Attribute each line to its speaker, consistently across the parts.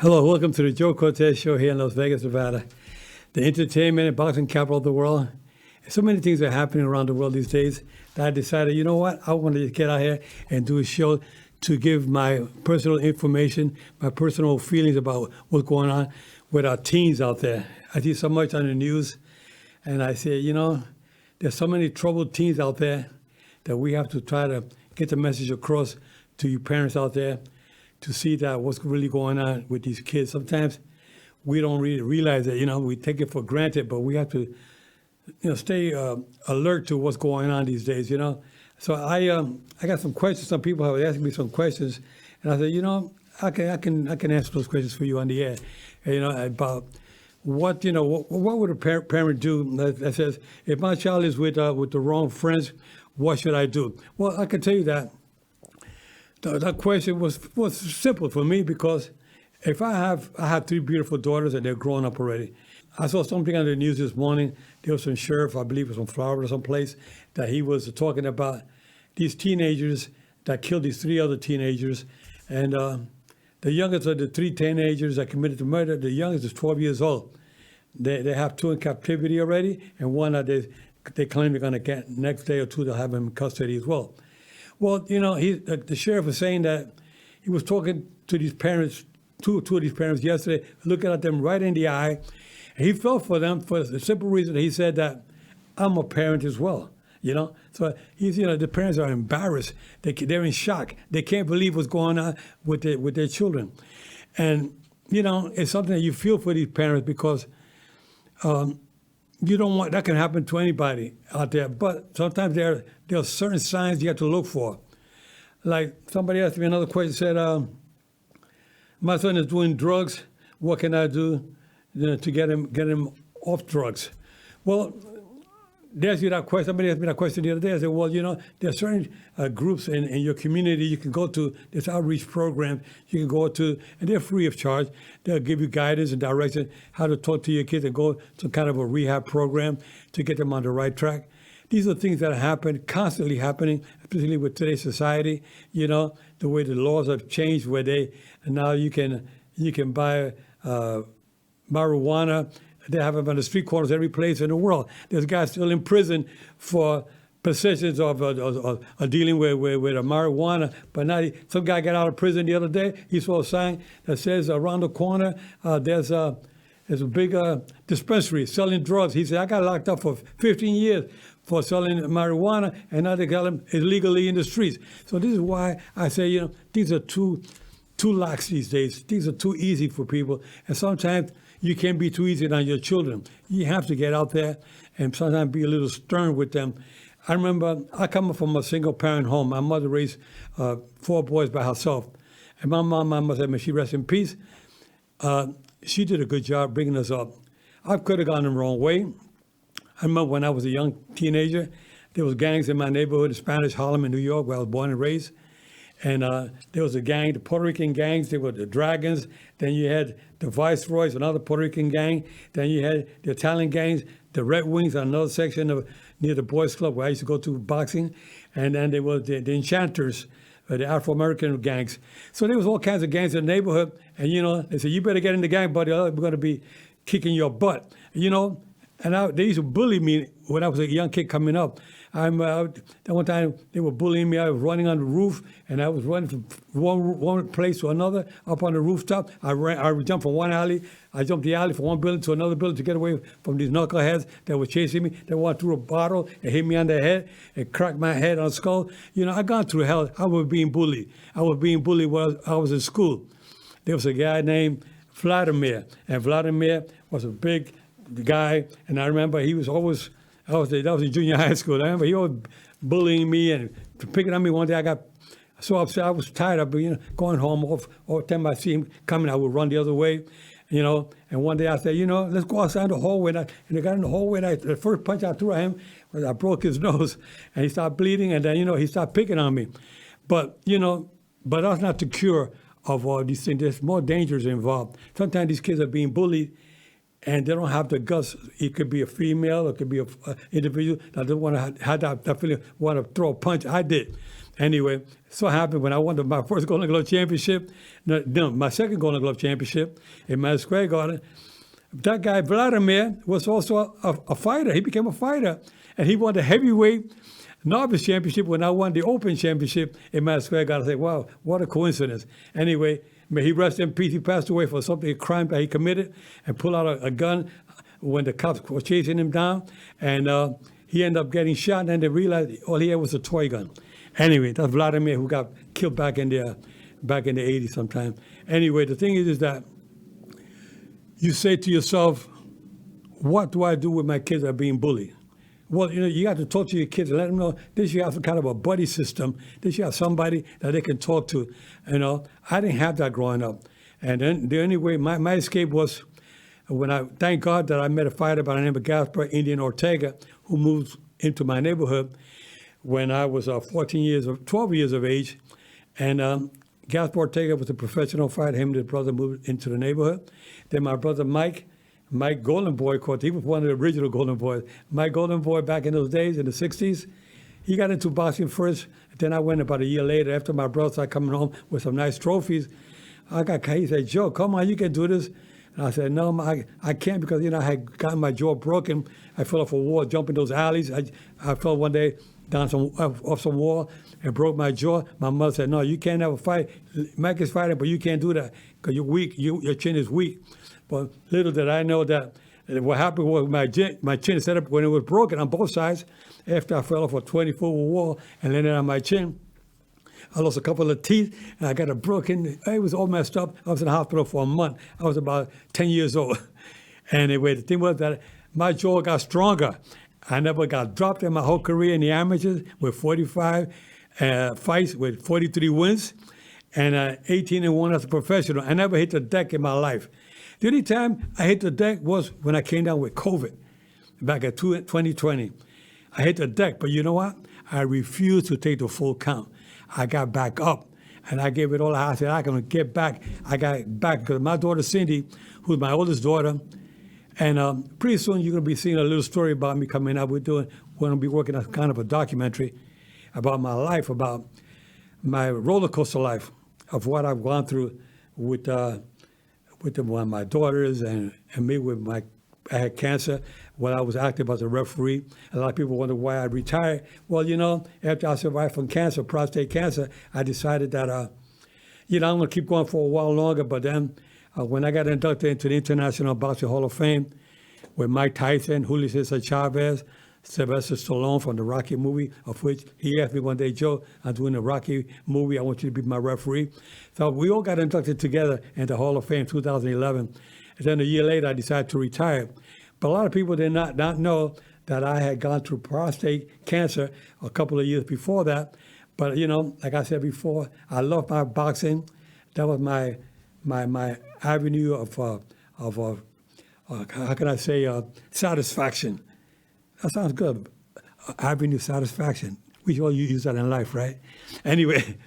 Speaker 1: Hello, welcome to the Joe Cortez Show here in Las Vegas, Nevada, the entertainment and boxing capital of the world. So many things are happening around the world these days that I decided, you know what, I want to get out here and do a show to give my personal information, my personal feelings about what's going on with our teens out there. I see so much on the news, and I say, there's so many troubled teens out there that we have to try to get the message across to you parents out there to see that what's really going on with these kids. Sometimes we don't really realize that, we take it for granted, but we have to, stay alert to what's going on these days, So I got some questions. Some people have asked me some questions, and I said, I can answer those questions for you on the air, about what would a parent do that says, if my child is with the wrong friends, what should I do? Well, I can tell you that that question was simple for me, because if I have three beautiful daughters and they're grown up already. I saw something on the news this morning. There was some sheriff, I believe it was from Florida or someplace, that he was talking about these teenagers that killed these three other teenagers. And the youngest of the three teenagers that committed the murder, the youngest is 12 years old. They have two in captivity already, and one that they claim they're going to get next day or two, they'll have him in custody as well. Well, the sheriff was saying that he was talking to these parents, two of these parents yesterday, looking at them right in the eye. And he felt for them for the simple reason that he said that I'm a parent as well, So he's, the parents are embarrassed. They're in shock. They can't believe what's going on with their children. And, it's something that you feel for these parents, because you don't want, that can happen to anybody out there. But sometimes there are certain signs you have to look for. Like somebody asked me another question, said, my son is doing drugs. What can I do to get him off drugs? Well, there's you that question. Somebody asked me that question the other day. I said, well, there are certain groups in your community you can go to. There's outreach programs you can go to, and they're free of charge. They'll give you guidance and direction how to talk to your kids and go to kind of a rehab program to get them on the right track. These are things that happen, constantly happening, especially with today's society. The way the laws have changed, where now you can buy marijuana. They have them on the street corners every place in the world. There's guys still in prison for possessions of dealing with a marijuana. But now some guy got out of prison the other day. He saw a sign that says around the corner there's a big dispensary selling drugs. He said, I got locked up for 15 years for selling marijuana, and now they got him illegally in the streets. So this is why I say, things are too lax these days. Things are too easy for people, and sometimes you can't be too easy on your children. You have to get out there and sometimes be a little stern with them. I remember I come from a single-parent home. My mother raised 4 boys by herself. And my mother, may she rest in peace, she did a good job bringing us up. I could have gone the wrong way. I remember when I was a young teenager, there was gangs in my neighborhood in Spanish Harlem in New York, where I was born and raised. And there was a gang, the Puerto Rican gangs, they were the Dragons. Then you had the Viceroys, another Puerto Rican gang. Then you had the Italian gangs, the Red Wings, another section near the Boys Club where I used to go to boxing. And then there was the Enchanters, the Afro-American gangs. So there was all kinds of gangs in the neighborhood. And, they said, you better get in the gang, buddy, or we're going to be kicking your butt. And they used to bully me when I was a young kid coming up. That one time they were bullying me. I was running on the roof, and I was running from one place to another up on the rooftop. I jumped from one alley. I jumped the alley from one building to another building to get away from these knuckleheads that were chasing me. They walked through a bottle and hit me on the head and cracked my head on the skull. I gone through hell. I was being bullied. I was being bullied when I was in school. There was a guy named Vladimir, and Vladimir was a big guy, and I remember he was always, that was in junior high school. I remember he was bullying me and picking on me. One day I got so upset, I was tired of going home. All the time I see him coming, I would run the other way, And one day I said, let's go outside the hallway. And I got in the hallway, and the first punch I threw at him was I broke his nose, and he started bleeding, and then, he started picking on me. But that's not the cure of all these things. There's more dangers involved. Sometimes these kids are being bullied, and they don't have the guts. It could be a female, it could be an individual that don't want to have that feeling, want to throw a punch. I did. Anyway, so happened when I won my first Golden Glove championship, no, my second Golden Glove championship in Madison Square Garden. That guy, Vladimir, was also a fighter. He became a fighter. And he won the heavyweight novice championship when I won the open championship in Madison Square Garden. I said, wow, what a coincidence. Anyway, may he rest in peace. He passed away for something, a crime that he committed, and pulled out a gun when the cops were chasing him down. And he ended up getting shot, and then they realized all he had was a toy gun. Anyway, that's Vladimir, who got killed back in the 80s sometime. Anyway, the thing is that you say to yourself, what do I do with my kids that are being bullied? Well, you got to talk to your kids and let them know they should have some kind of a buddy system. They should have somebody that they can talk to. I didn't have that growing up. And then the only way, my escape was when thank God that I met a fighter by the name of Gaspar Indian Ortega, who moved into my neighborhood when I was 12 years of age. And Gaspar Ortega was a professional fighter. Him and his brother moved into the neighborhood. Then my brother Mike Golden Boy Cortez, he was one of the original Golden Boys. Mike Golden Boy back in those days, in the 60s, he got into boxing first. Then I went about a year later after my brother started coming home with some nice trophies. He said, Joe, come on, you can do this. And I said, no, I can't because, I had gotten my jaw broken. I fell off a wall, jumping those alleys. I fell one day down off some wall and broke my jaw. My mother said, no, you can't have a fight. Mike is fighting, but you can't do that because you're weak. Your chin is weak. But little did I know that what happened was my chin set up when it was broken on both sides. After I fell off a 20-foot wall and landed on my chin, I lost a couple of teeth and I got it was all messed up. I was in the hospital for a month. I was about 10 years old. Anyway, the thing was that my jaw got stronger. I never got dropped in my whole career in the amateurs with 45 fights with 43 wins and 18-1 as a professional. I never hit the deck in my life. The only time I hit the deck was when I came down with COVID back in 2020. I hit the deck, but you know what? I refused to take the full count. I got back up, and I gave it all I said, I'm going to get back. I got back because my daughter Cindy, who's my oldest daughter, and pretty soon you're going to be seeing a little story about me coming up. We're going to be working on kind of a documentary about my life, about my roller coaster life of what I've gone through with one of my daughters and me I had cancer when I was active as a referee. A lot of people wonder why I retired. Well, after I survived from cancer, prostate cancer, I decided that, I'm going to keep going for a while longer. But then when I got inducted into the International Boxing Hall of Fame with Mike Tyson, Julio Cesar Chavez, Sylvester Stallone from the Rocky movie, of which he asked me one day, Joe, I'm doing a Rocky movie. I want you to be my referee. So we all got inducted together in the Hall of Fame 2011. And then a year later, I decided to retire. But a lot of people did not know that I had gone through prostate cancer a couple of years before that. But, like I said before, I love my boxing. That was my avenue of how can I say, satisfaction. That sounds good. Avenue of satisfaction. We all use that in life, right? Anyway,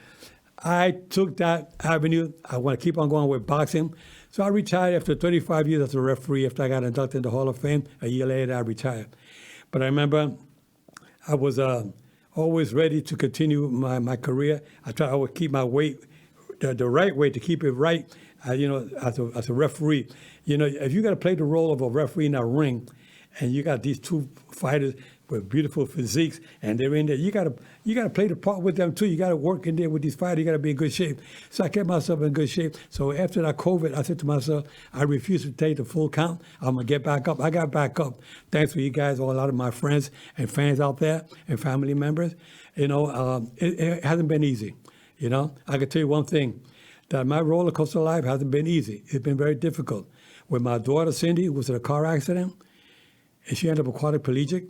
Speaker 1: I took that avenue. I want to keep on going with boxing. So I retired after 35 years as a referee after I got inducted into the Hall of Fame. A year later, I retired. But I remember I was always ready to continue my career. I would keep my weight the right way, to keep it right, as a referee. If you got to play the role of a referee in a ring, and you got these two fighters with beautiful physiques, and they're in there. You gotta play the part with them too. You gotta work in there with these fighters. You gotta be in good shape. So I kept myself in good shape. So after that COVID, I said to myself, I refuse to take the full count. I'm gonna get back up. I got back up. Thanks for you guys, a lot of my friends and fans out there and family members. It hasn't been easy. I can tell you one thing, that my roller coaster life hasn't been easy. It's been very difficult. With my daughter Cindy, who was in a car accident, and she ended up a quadriplegic.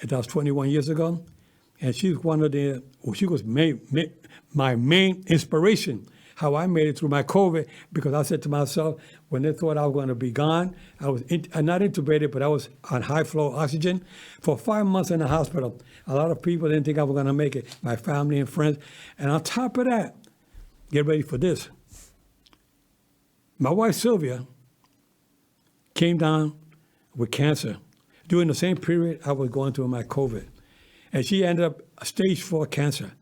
Speaker 1: And that was 21 years ago. And she was my main inspiration, how I made it through my COVID, because I said to myself, when they thought I was going to be gone, I was not intubated, but I was on high flow oxygen for 5 months in the hospital. A lot of people didn't think I was going to make it, my family and friends. And on top of that, get ready for this. My wife, Sylvia, came down with cancer during the same period I was going through my COVID. And she ended up stage 4 cancer.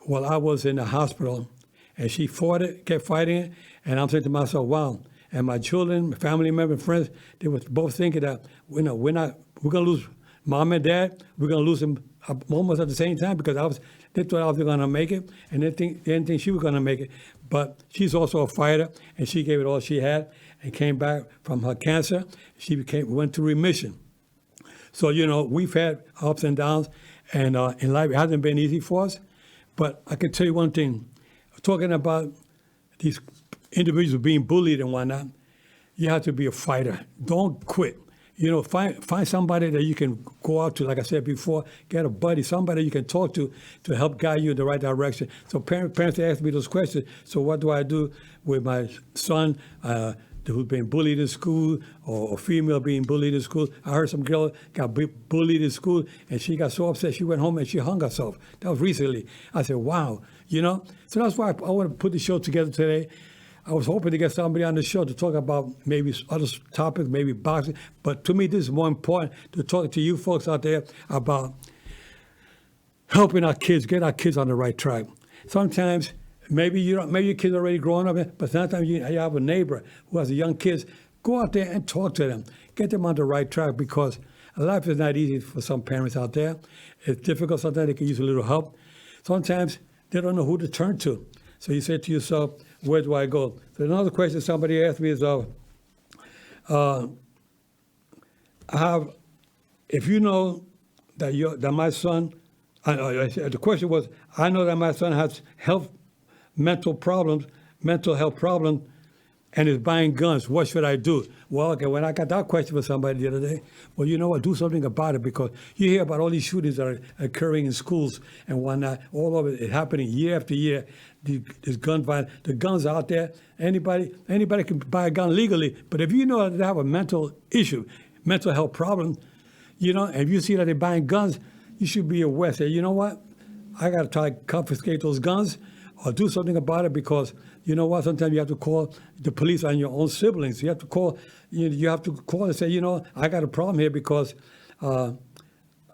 Speaker 1: while I was in the hospital, and she fought it, kept fighting it, and I'm thinking to myself, wow. And my children, my family members, friends, they were both thinking that we're going to lose mom and dad. We're going to lose them almost at the same time because they thought I was going to make it, and they didn't think she was going to make it. But she's also a fighter, and she gave it all she had and came back from her cancer. She went to remission. So, we've had ups and downs, and in life, it hasn't been easy for us. But I can tell you one thing, talking about these individuals being bullied and whatnot, you have to be a fighter. Don't quit. Find somebody that you can go out to, like I said before, get a buddy, somebody you can talk to help guide you in the right direction. So parents ask me those questions. So what do I do with my son who's been bullied in school, or a female being bullied in school? I heard some girl got bullied in school, and she got so upset she went home and she hung herself. That was recently. I said, wow, So that's why I want to put the show together today. I was hoping to get somebody on the show to talk about maybe other topics, maybe boxing. But to me, this is more important to talk to you folks out there about helping our kids, get our kids on the right track. Sometimes, maybe your kids are already grown up, but sometimes you have a neighbor who has young kids. Go out there and talk to them. Get them on the right track, because life is not easy for some parents out there. It's difficult. Sometimes they can use a little help. Sometimes they don't know who to turn to. So you say to yourself, where do I go? So another question somebody asked me is, if you know that my son, the question was, I know that my son has mental health problems, and is buying guns. What should I do? Well, okay, when I got that question for somebody the other day, well, you know what? Do something about it, because you hear about all these shootings that are occurring in schools and whatnot, all over it, happening year after year. This gun violence, the guns out there. Anybody can buy a gun legally, but if you know that they have a mental issue, mental health problem, and if you see that they're buying guns, you should be aware. Say, you know what? I got to try to confiscate those guns or do something about it, because you know what? Sometimes you have to call the police on your own siblings. You have to call. You have to call and say, I got a problem here because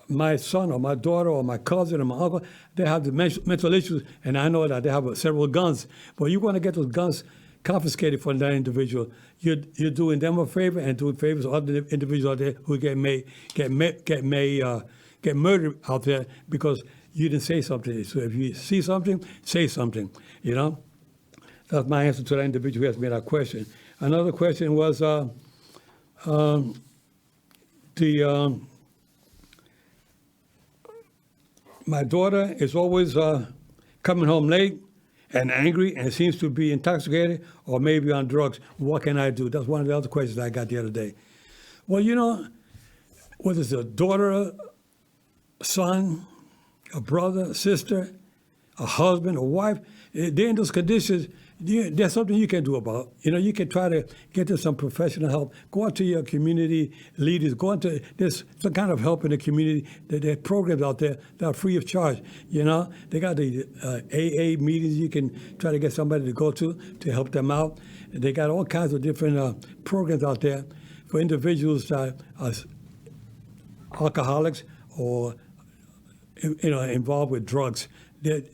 Speaker 1: my son or my daughter or my cousin or my uncle, they have the mental issues, and I know that they have several guns. But you want to get those guns confiscated from that individual. You're doing them a favor and doing favors to other individuals out there who get murdered out there because you didn't say something. So if you see something, say something. That's my answer to that individual who asked me that question. Another question was my daughter is always coming home late and angry and seems to be intoxicated or maybe on drugs. What can I do? That's one of the other questions I got the other day. Well, whether it's a daughter, a son, a brother, a sister, a husband, a wife, they're in those conditions. There's something you can do about. You can try to get them some professional help. Go out to your community leaders. There's some kind of help in the community. There are programs out there that are free of charge. They got the AA meetings you can try to get somebody to go to help them out. They got all kinds of different programs out there for individuals that are alcoholics or involved with drugs.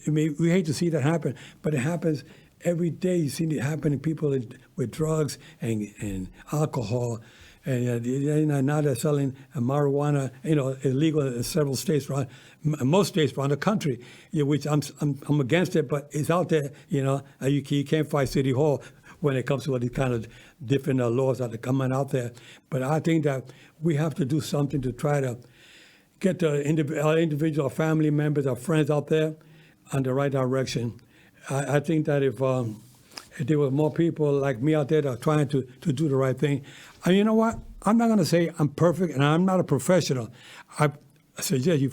Speaker 1: We hate to see that happen, but it happens every day. You see it happening, people with drugs and alcohol, and now they're selling marijuana, illegal in several states, most states around the country, which I'm against it, but it's out there. You can't fight City Hall when it comes to all these kind of different laws that are coming out there. But I think that we have to do something to try to get our individual family members, our friends out there on the right direction. I think that if there were more people like me out there that are trying to do the right thing, and you know what? I'm not going to say I'm perfect, and I'm not a professional. I suggest you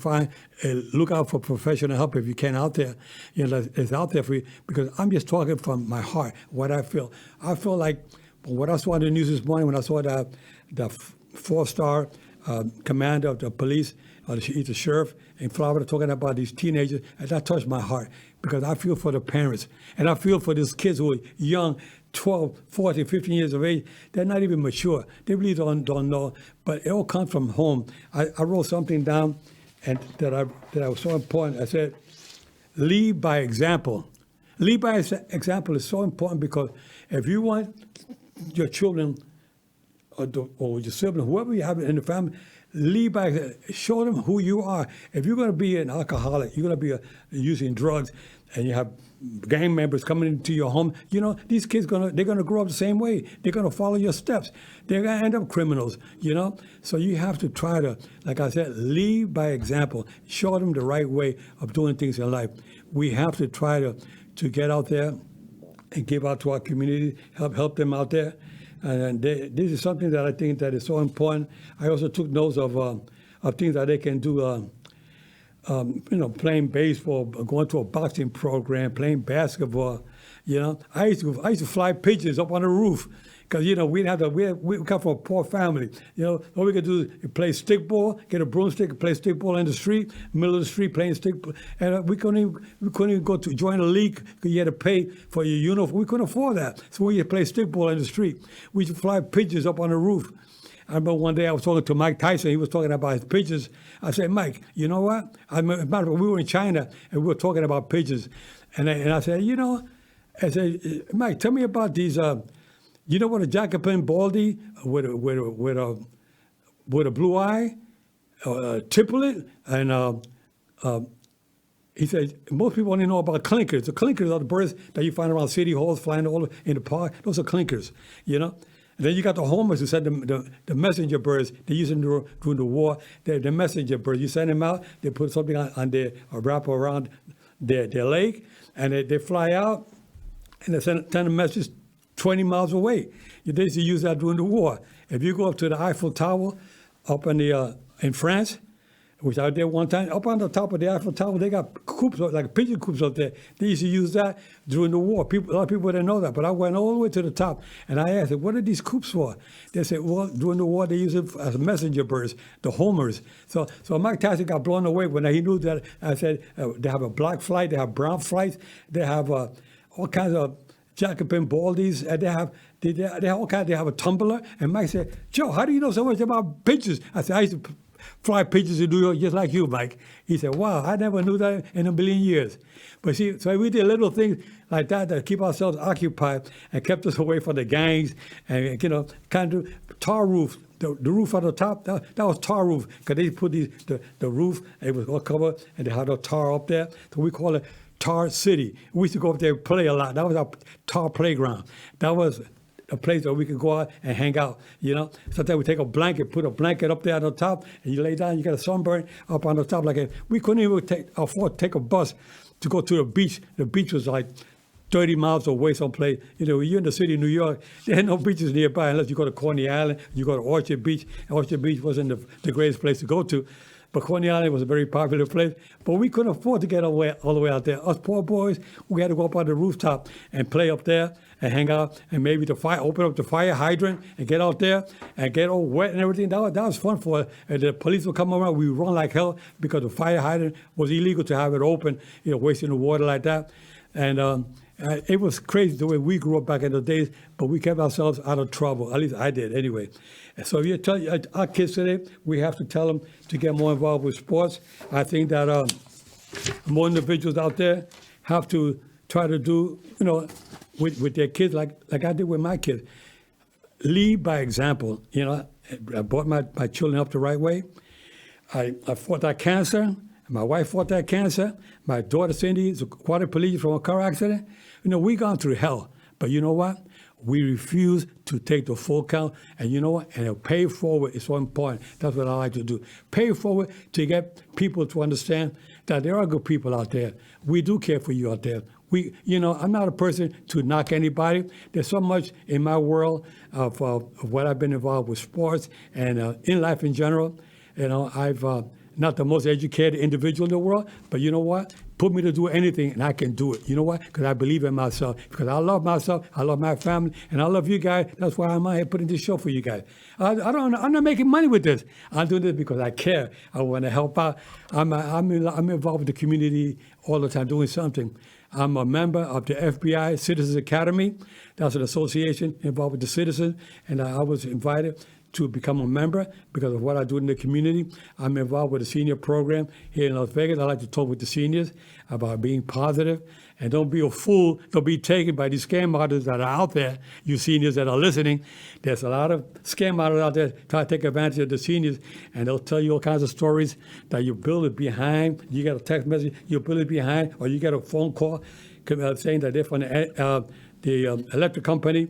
Speaker 1: look out for professional help if you can out there. It's out there for you, because I'm just talking from my heart, what I feel. I feel like what I saw on the news this morning when I saw the 4-star commander of the police, he's a sheriff in Florida, talking about these teenagers, and that touched my heart, because I feel for the parents, and I feel for these kids who are young, 12, 14, 15 years of age. They're not even mature. They really don't know, but it all comes from home. I wrote something down and that was so important. I said, lead by example. Lead by example is so important because if you want your children or your sibling, whoever you have in the family, lead by example. Show them who you are. If you're going to be an alcoholic, you're going to be using drugs, and you have gang members coming into your home, these kids they're gonna grow up the same way. They're gonna follow your steps. They're gonna end up criminals, So you have to try to, like I said, lead by example. Show them the right way of doing things in life. We have to try to get out there and give out to our community, help them out there. And this is something that I think that is so important. I also took notes of things that they can do. Playing baseball, going to a boxing program, playing basketball. I used to fly pigeons up on the roof because we come from a poor family. All we could do is play stickball, get a broomstick, and play stickball in the street, middle of the street, playing stickball. And we couldn't even go to join a league because you had to pay for your uniform. We couldn't afford that, so we used to play stickball in the street. We used to fly pigeons up on the roof. I remember one day I was talking to Mike Tyson. He was talking about his pigeons. I said, Mike, you know what? We were in China and we were talking about pigeons. And I said, Mike, tell me about these. You know what a Jacopin baldy with a blue eye, triplet, and he said most people only know about clinkers. The clinkers are the birds that you find around city halls, flying all in the park. Those are clinkers, And then you got the homers who said the messenger birds. They used them during the war. They're the messenger birds. You send them out, they put something on their wrap around their leg, and they fly out, and they send a message 20 miles away. They used to use that during the war. If you go up to the Eiffel Tower up in France, which I did one time, up on the top of the Eiffel Tower, they got coops, like pigeon coops up there. They used to use that during the war. A lot of people didn't know that, but I went all the way to the top, and I asked them, what are these coops for? They said, well, during the war, they used it as messenger birds, the homers. So Mike Tyson got blown away when he knew that. I said, they have a black flight, they have brown flights, they have all kinds of Jacopin baldies, and they have all kinds. They have a tumbler. And Mike said, Joe, how do you know so much about pigeons? I said, I used to fly pigeons in New York just like you, Mike. He said, wow, I never knew that in a million years. But see, so we did little things like that keep ourselves occupied and kept us away from the gangs and, kind of tar roof. The roof on the top, that was tar roof, because they put the roof, it was all covered, and they had a tar up there. So we call it Tar City. We used to go up there and play a lot. That was our tar playground. That was a place where we could go out and hang out, Sometimes we take a blanket, put a blanket up there on the top, and you lay down, you get a sunburn up on the top. We couldn't even afford to take a bus to go to the beach. The beach was like 30 miles away someplace. You're in the city of New York, there ain't no beaches nearby unless you go to Coney Island, you go to Orchard Beach. Orchard Beach wasn't the greatest place to go to. But Coney Island was a very popular place. But we couldn't afford to get all the way out there. Us poor boys, we had to go up on the rooftop and play up there and hang out, and maybe open up the fire hydrant and get out there and get all wet and everything. That was fun for us. And the police would come around. We would run like hell because the fire hydrant was illegal to have it open, wasting the water like that. And it was crazy the way we grew up back in the days, but we kept ourselves out of trouble. At least I did anyway. And so you tell our kids today, we have to tell them to get more involved with sports. I think that more individuals out there have to try to do, with their kids like I did with my kids. Lead by example. I brought my children up the right way. I fought that cancer. My wife fought that cancer. My daughter Cindy is a quadriplegic from a car accident. We gone through hell. But you know what? We refuse to take the full count. And you know what? And pay it forward is so important. That's what I like to do. Pay it forward to get people to understand that there are good people out there. We do care for you out there. I'm not a person to knock anybody. There's so much in my world of what I've been involved with sports and in life in general. I've not the most educated individual in the world, but you know what? Put me to do anything, and I can do it. You know why? Because I believe in myself. Because I love myself, I love my family, and I love you guys. That's why I'm out here putting this show for you guys. I'm not making money with this. I'm doing this because I care. I want to help out. I'm involved with the community all the time, doing something. I'm a member of the FBI Citizens Academy. That's an association involved with the citizens, and I was invited to become a member because of what I do in the community. I'm involved with the senior program here in Las Vegas. I like to talk with the seniors about being positive, and don't be a fool. Don't be taken by these scam artists that are out there. You seniors that are listening, there's a lot of scam artists out there trying to take advantage of the seniors, and they'll tell you all kinds of stories that your bill is behind. You get a text message, your bill is behind, or you get a phone call saying that they're from the electric company,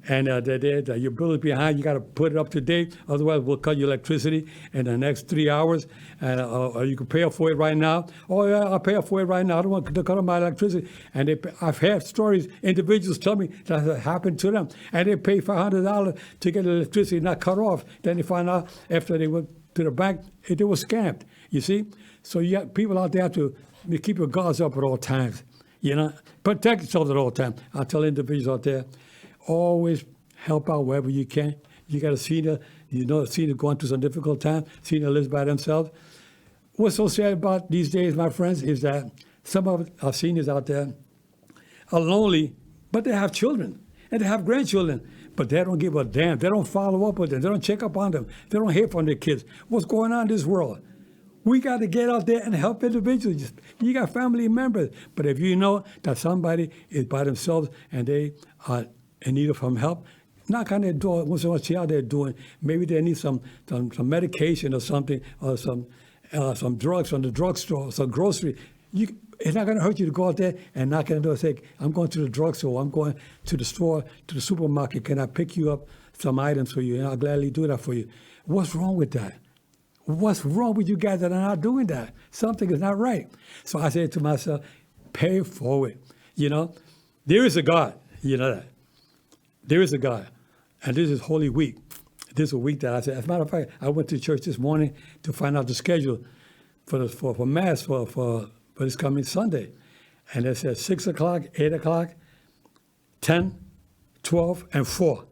Speaker 1: and that your bill is behind. You got to put it up to date, otherwise we'll cut your electricity in the next 3 hours, and or you can pay for it right now. Oh yeah, I'll pay for it right now. I don't want to cut off my electricity. And I've had stories, individuals tell me that has happened to them, and they pay $500 to get the electricity not cut off. Then they find out after they went to the bank, they were scammed. You see, so you got people out there have to keep your guards up at all times. Protect yourselves at all times. I tell individuals out there, always help out wherever you can. You got a senior, a senior going through some difficult time, senior lives by themselves. What's so sad about these days, my friends, is that some of our seniors out there are lonely, but they have children and they have grandchildren, but they don't give a damn. They don't follow up with them. They don't check up on them. They don't hear from their kids. What's going on in this world? We got to get out there and help individuals. You got family members, but if you know that somebody is by themselves and they are in need of some help, knock on their door once in a while, see how they're doing. Maybe they need some medication or something, or some drugs from the drugstore, some grocery. It's not going to hurt you to go out there and knock on the door and say, I'm going to the drugstore, I'm going to the store, to the supermarket. Can I pick you up some items for you? And I'll gladly do that for you. What's wrong with that? What's wrong with you guys that are not doing that? Something is not right. So I said to myself, pay it forward. There is a God. You know that. There is a God. And this is Holy Week. This is a week that I said, as a matter of fact, I went to church this morning to find out the schedule for Mass for this coming Sunday. And it said 6 o'clock, 8 o'clock, 10, 12, and 4.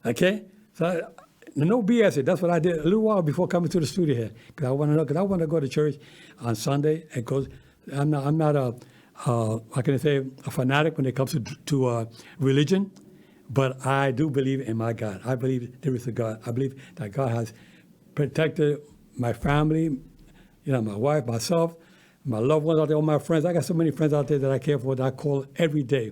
Speaker 1: Okay? So no BS. That's what I did a little while before coming to the studio here. Because I want to go to church on Sunday. Because I'm not how can I say, a fanatic when it comes to religion. But I do believe in my God. I believe there is a God. I believe that God has protected my family, my wife, myself, my loved ones out there, all my friends. I got so many friends out there that I care for that I call every day.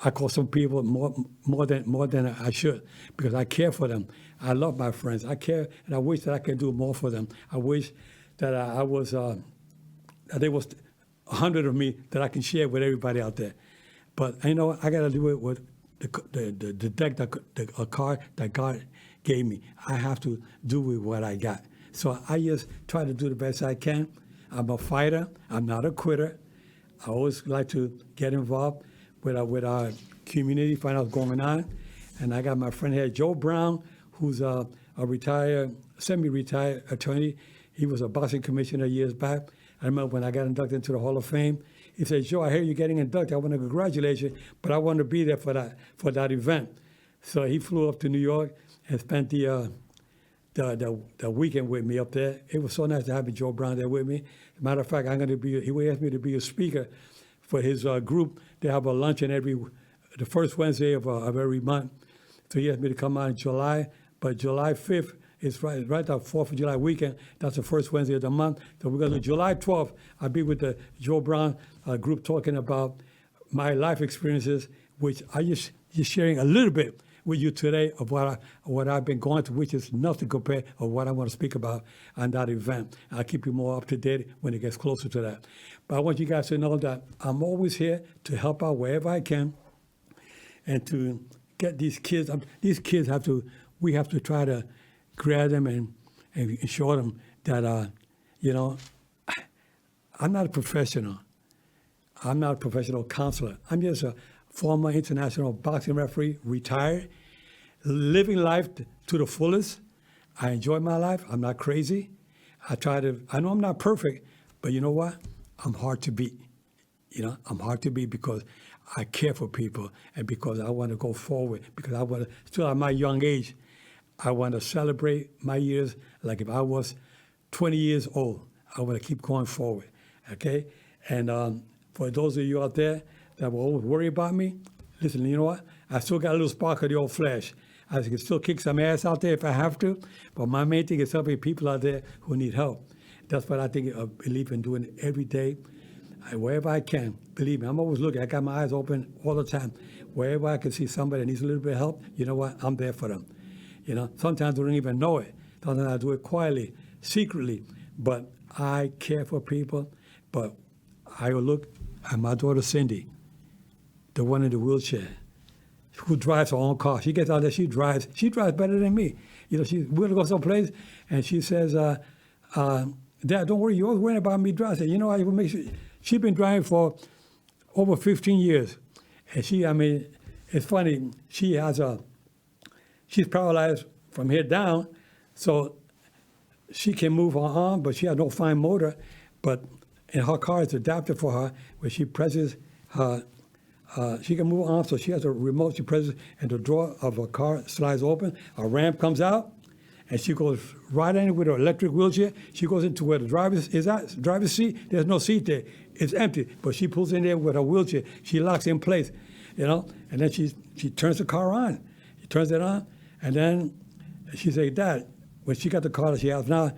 Speaker 1: I call some people more than I should because I care for them. I love my friends. I care, and I wish that I could do more for them. I wish that I was that there was 100 of me that I can share with everybody out there. But I got to do it with the deck, a card that God gave me. I have to do with what I got. So I just try to do the best I can. I'm a fighter. I'm not a quitter. I always like to get involved with our community, find out what's going on. And I got my friend here, Joe Brown, who's a retired, semi-retired attorney. He was a boxing commissioner years back. I remember when I got inducted into the Hall of Fame, he said, Joe, I hear you're getting inducted. I want to congratulate you, but I want to be there for that event. So he flew up to New York and spent the weekend with me up there. It was so nice to have Joe Brown there with me. As a matter of fact, he asked me to be a speaker for his group. They have a luncheon the first Wednesday of every month. So he asked me to come out in July, but July 5th is right that 4th of July weekend. That's the first Wednesday of the month. So we're going to July 12th. I'll be with the Joe Brown group talking about my life experiences, which I just sharing a little bit with you today of what I've been going through, which is nothing compared to what I want to speak about on that event. I'll keep you more up to date when it gets closer to that. But I want you guys to know that I'm always here to help out wherever I can and to get these kids. We have to try to grab them and show them that, I'm not a professional. I'm not a professional counselor. I'm just a former international boxing referee, retired, living life to the fullest. I enjoy my life. I'm not crazy. I know I'm not perfect, but you know what? I'm hard to beat. I'm hard to beat because I care for people and because I want to go forward, because I want to, still at my young age, I want to celebrate my years like if I was 20 years old. I want to keep going forward, okay? And for those of you out there that will always worry about me, listen, you know what? I still got a little spark of the old flesh. I can still kick some ass out there if I have to. But my main thing is helping people out there who need help. That's what I think I believe in doing every day. Wherever I can, believe me, I'm always looking. I got my eyes open all the time. Wherever I can see somebody that needs a little bit of help, you know what? I'm there for them. You know, sometimes they don't even know it. Sometimes I do it quietly, secretly. But I care for people. But I will look at my daughter Cindy, the one in the wheelchair, who drives her own car. She gets out there, she drives better than me. You know, we're gonna go someplace, and she says, Dad, don't worry, you're always worrying about me driving. I said, you know, I will make sure. She's been driving for over 15 years. And it's funny, she's paralyzed from here down, so she can move her arm, but she has no fine motor. But in her car, it's adapted for her, where she presses her, she can move her arm, so she has a remote, she presses, and the door of her car slides open, a ramp comes out, and she goes right in with her electric wheelchair. She goes into where the driver's seat. There's no seat there. It's empty. But she pulls in there with her wheelchair. She locks in place, you know. And then she turns the car on. She turns it on, and then she says, Dad, when she got the car that she has now,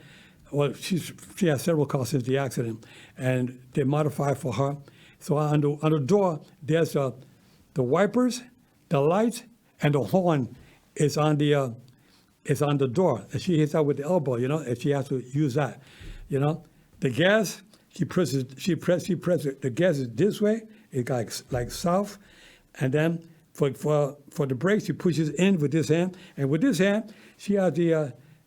Speaker 1: well, she has several cars since the accident, and they modified for her. So on the door, there's the wipers, the lights, and the horn is on the door. And she hits out with the elbow, you know, and she has to use that, you know. The gas, she presses it. The gas is this way, it's like south. And then for the brakes, she pushes in with this hand. And with this hand, she has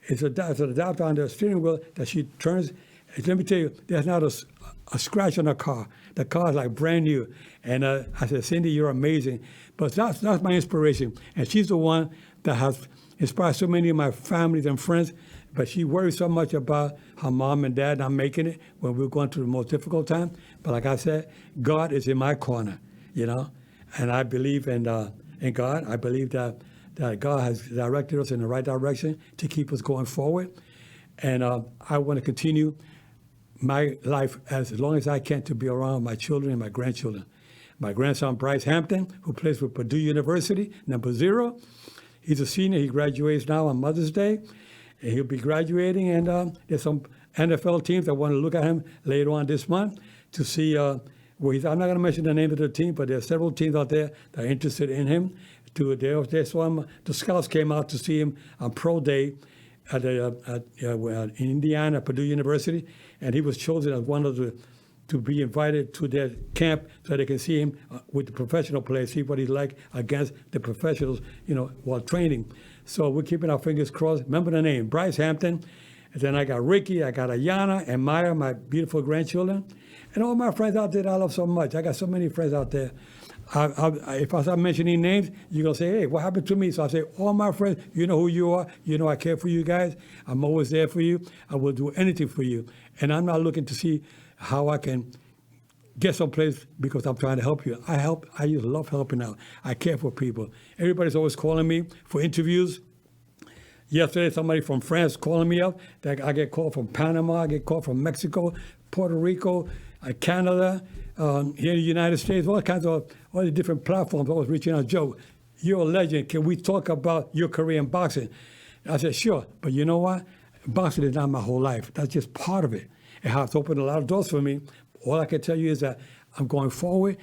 Speaker 1: it's an adapter on the steering wheel that she turns. And let me tell you, there's not a scratch on the car. The car is like brand new. And I said, Cindy, you're amazing. But that's my inspiration. And she's the one that has inspired so many of my families and friends, but she worries so much about her mom and dad not making it when we're going through the most difficult time. But like I said, God is in my corner, you know, and I believe in God. I believe that God has directed us in the right direction to keep us going forward. And I want to continue my life as long as I can to be around my children and my grandchildren. My grandson, Bryce Hampton, who plays with Purdue University, number 0. He's a senior. He graduates now on Mother's Day. And he'll be graduating. And there's some NFL teams that want to look at him later on this month to see where he's. I'm not going to mention the name of the team, but there's several teams out there that are interested in him. They saw him. The scouts came out to see him on pro day at in Indiana, Purdue University, and he was chosen as one of to be invited to their camp so they can see him with the professional players, see what he's like against the professionals, you know, while training. So we're keeping our fingers crossed. Remember the name, Bryce Hampton. And then I got Ricky, I got Ayana and Maya, my beautiful grandchildren. And all my friends out there that I love so much. I got so many friends out there. If I start mentioning names, you're going to say, hey, what happened to me? So I say, all my friends, you know who you are. You know I care for you guys. I'm always there for you. I will do anything for you. And I'm not looking to see how I can get someplace because I'm trying to help you. I just love helping out. I care for people. Everybody's always calling me for interviews. Yesterday, somebody from France calling me up. I get called from Panama. I get called from Mexico, Puerto Rico, Canada, here in the United States, all the different platforms. I was reaching out, Joe, you're a legend. Can we talk about your career in boxing? I said, sure. But you know what? Boxing is not my whole life. That's just part of it. It has opened a lot of doors for me. All I can tell you is that I'm going forward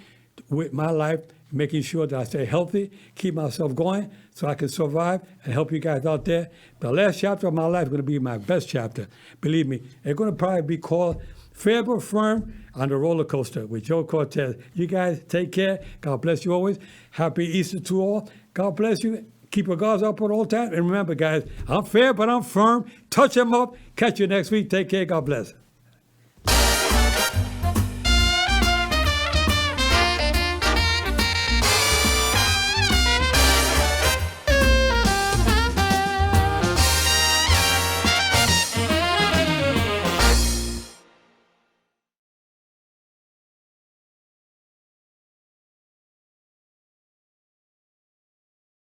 Speaker 1: with my life, making sure that I stay healthy, keep myself going so I can survive and help you guys out there. The last chapter of my life is going to be my best chapter. Believe me, it's going to probably be called Fair but Firm on the Roller Coaster with Joe Cortez. You guys take care. God bless you always. Happy Easter to all. God bless you. Keep your guards up at all times. And remember, guys, I'm fair, but I'm firm. Touch them up. Catch you next week. Take care. God bless.